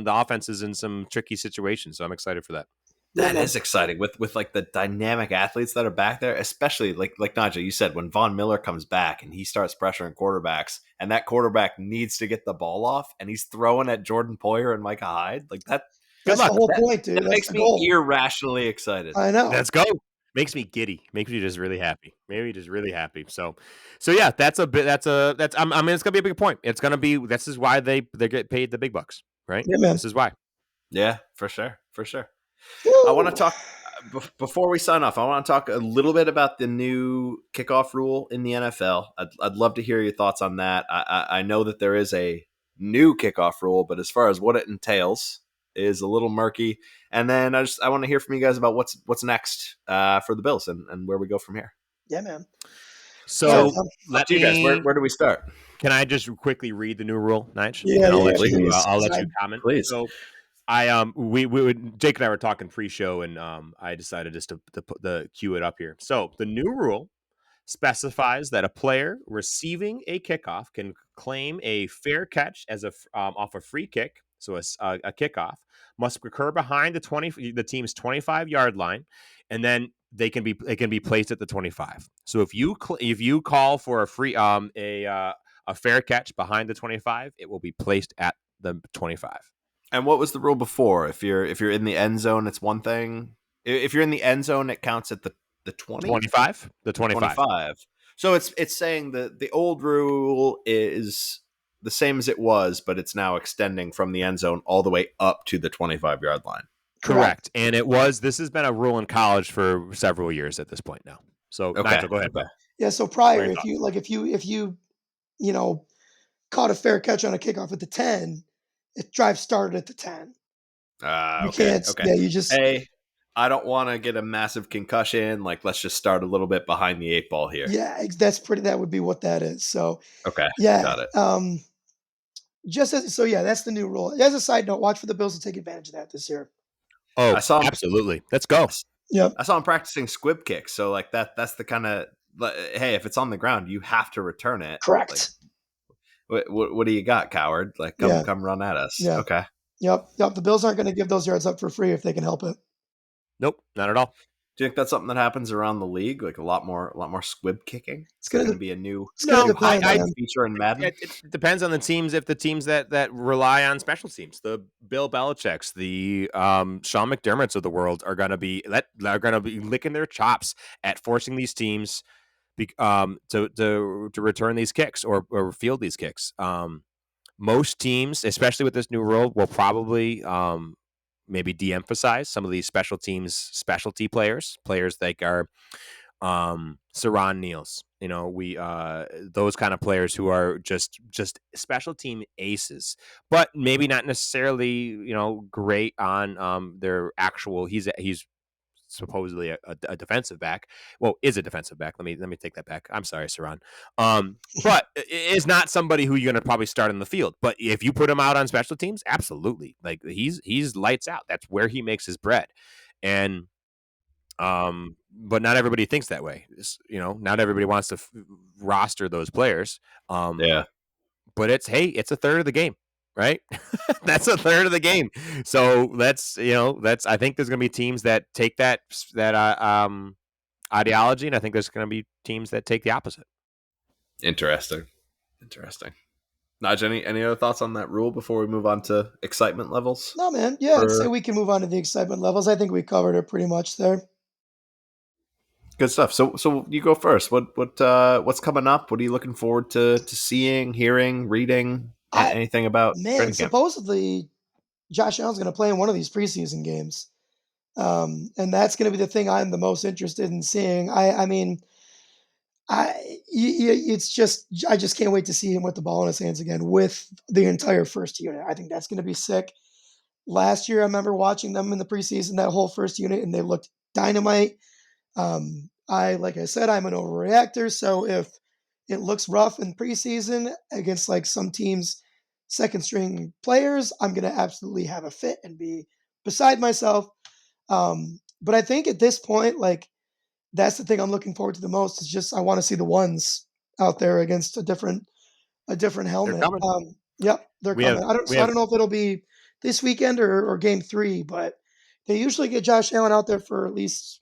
offenses in some tricky situations. So I'm excited for that. Yeah, That man. is exciting with like the dynamic athletes that are back there, especially like Nigel, you said, when Von Miller comes back and he starts pressuring quarterbacks, and that quarterback needs to get the ball off, and he's throwing at Jordan Poyer and Micah Hyde, like that Good That's the luck. whole that point, dude. that That's makes the me goal. irrationally excited. I know. Let's go. Makes me giddy. Makes me just really happy. Maybe just really happy. So yeah, that's a bit. I mean, it's gonna be a big point. It's gonna be. This is why they get paid the big bucks, right? Yeah, man. This is why. Yeah, for sure, for sure. I want to Woo! talk before we sign off. I want to talk a little bit about the new kickoff rule in the NFL. I'd love to hear your thoughts on that. I know that there is a new kickoff rule, but as far as what it entails is a little murky. And then I want to hear from you guys about what's next for the Bills and where we go from here. Yeah, man. All right. So So up let to you guys. Where me. where do we start? Can I just quickly read the new rule, Nige, and Yeah, then I'll yeah, let you. Please, I'll 'cause let you comment. please. So I we would Jake and I were talking pre-show, and I decided just to put the cue it up here. So the new rule specifies that a player receiving a kickoff can claim a fair catch as off a free kick. So a kickoff must occur behind the team's 25-yard line, and then it can be placed at the 25. So if you call for a fair catch behind the 25, it will be placed at the 25. And what was the rule before? If you're in the end zone, it's one thing. If you're in the end zone, it counts at the 20, 25, the 25. 25. So it's saying that the old rule is the same as it was, but it's now extending from the end zone all the way up to the 25-yard line. correct. Correct. And this has been a rule in college for several years at this point now. So Okay. Nigel, go ahead, Okay. bud. Yeah. So What are prior, your if thoughts? you you know caught a fair catch on a kickoff at the 10, it drive started at the 10. You Okay. can't. Okay. Yeah, you just. Hey, I don't want to get a massive concussion. Like, let's just start a little bit behind the eight ball here. Yeah, that's pretty. That would be what that is. So Okay. yeah. Got it. Yeah, that's the new rule. As a side note, watch for the Bills to take advantage of that this year. Oh, I saw him. absolutely. Let's go. Yep. I saw him practicing squib kicks. So like that's the kind of, hey, if it's on the ground, you have to return it. Like, Correct. what do you got, coward? Like, come Yeah. come run at us. Yeah. Okay. Yep. Yep. The Bills aren't going to give those yards up for free if they can help it. Nope, not at all. Do you think that's something that happens around the league? Like a lot more squib kicking? It's Is that gonna. going to be a new It's gonna No, depend, man. feature in Madden? it depends on the teams. If the teams that rely on special teams, the Bill Belichick's, the Sean McDermott's of the world are going to be licking their chops at forcing these teams to return these kicks or field these kicks. Most teams, especially with this new rule, will probably maybe de-emphasize some of these specialty players like our Saran Neals. You know, we those kind of players who are just special team aces, but maybe not necessarily great on their actual. He's supposedly a defensive back. Well, is a defensive back. Let me take that back. I'm sorry, Saran. But is not somebody who you're going to probably start in the field. But if you put him out on special teams, absolutely. Like he's lights out. That's where he makes his bread. And but not everybody thinks that way. Not everybody wants to roster those players. Yeah. But it's a third of the game, right? That's a third of the game. So that's I think there's going to be teams that take that ideology, and I think there's going to be teams that take the opposite. Interesting. Naj, any other thoughts on that rule before we move on to excitement levels? No, man. Yeah, I'd say we can move on to the excitement levels. I think we covered it pretty much there. Good stuff. So you go first. What's coming up? What are you looking forward to seeing, hearing, reading? I Anything about Man, training camp? supposedly Josh Allen's going to play in one of these preseason games, and that's going to be the thing I'm the most interested in seeing. I mean, it's just I just can't wait to see him with the ball in his hands again with the entire first unit. I think that's going to be sick. Last year, I remember watching them in the preseason, that whole first unit, and they looked dynamite. Like I said, I'm an overreactor. So if it looks rough in preseason against like some teams second string players, I'm going to absolutely have a fit and be beside myself. But I think at this point, like, that's the thing I'm looking forward to the most is just I want to see the ones out there against a different They're helmet. coming. Yep, they're We have coming. I don't we so I have don't know if it'll be this weekend or game 3, but they usually get Josh Allen out there for at least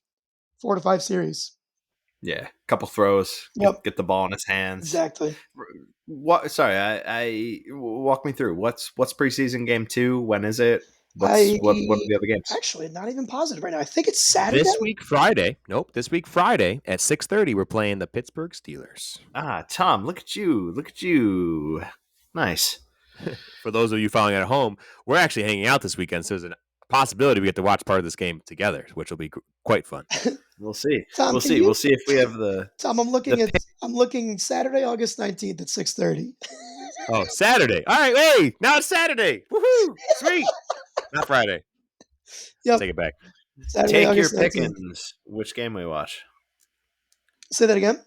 4 to 5 series. Yeah, couple throws, Yep, get the ball in his hands. exactly. What? Sorry, I walk me through. What's preseason game 2? When is it? I What are the other games? actually not even positive right now. I think it's Saturday. this week Friday. Nope, this week Friday at 6:30 we're playing the Pittsburgh Steelers. Tom, look at you. Nice. For those of you following at home, we're actually hanging out this weekend, so there's a possibility we get to watch part of this game together, which will be quite fun. We'll see. Tom, We'll can see. you We'll see if we have the Tom, I'm looking Saturday, August 19th at 6:30. Oh, Saturday. All right, hey, now it's Saturday. Woohoo! Sweet. Not Friday. Yep, Take it back. Saturday, take your August 19th. pickings. Which game we watch? Say that again.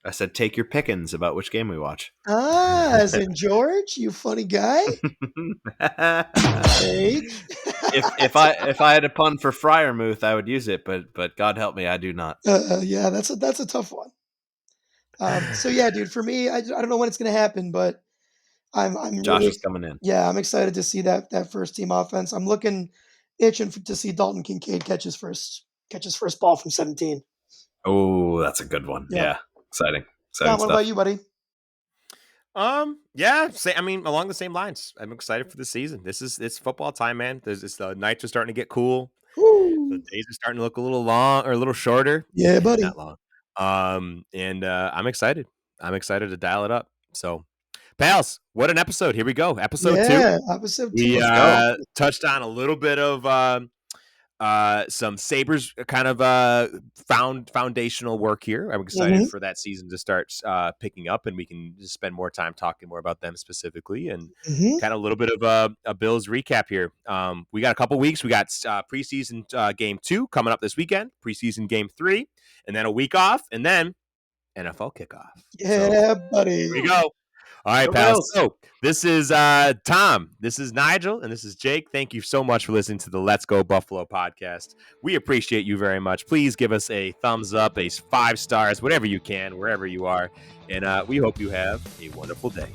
I said take your pickings about which game we watch. As in George, you funny guy. Take. if I had a pun for Friarmouth, I would use it, but God help me, I do not. Yeah, that's a tough one. So yeah, dude, for me, I don't know when it's gonna happen, but I'm Josh really is coming in. yeah, I'm excited to see that first team offense. I'm itching to see Dalton Kincaid catch his first ball from 17. Oh, that's a good one. Yep. Yeah, exciting Tom, what stuff. about you, buddy? Yeah, I mean, along the same lines. I'm excited for the season. It's football time, man. The nights are starting to get cool. The Woo. days are starting to look a little long or a little shorter. Yeah, buddy. Not long. And I'm excited. I'm excited to dial it up. So, pals, what an episode! Here we go, episode 2. Yeah, episode 2. We Let's go. touched on a little bit of some Sabres kind of foundational work here. I'm excited for that season to start picking up, and we can just spend more time talking more about them specifically, and kind of a little bit of a Bills recap here. We got a couple weeks. We got preseason game 2 coming up this weekend, preseason game 3, and then a week off, and then NFL kickoff. Yeah, buddy. Here we go. All right, Go pals. Bills. So this is Tom. This is Nigel. And this is Jake. Thank you so much for listening to the Let's Go Buffalo podcast. We appreciate you very much. Please give us a thumbs up, a 5 stars, whatever you can, wherever you are. And we hope you have a wonderful day.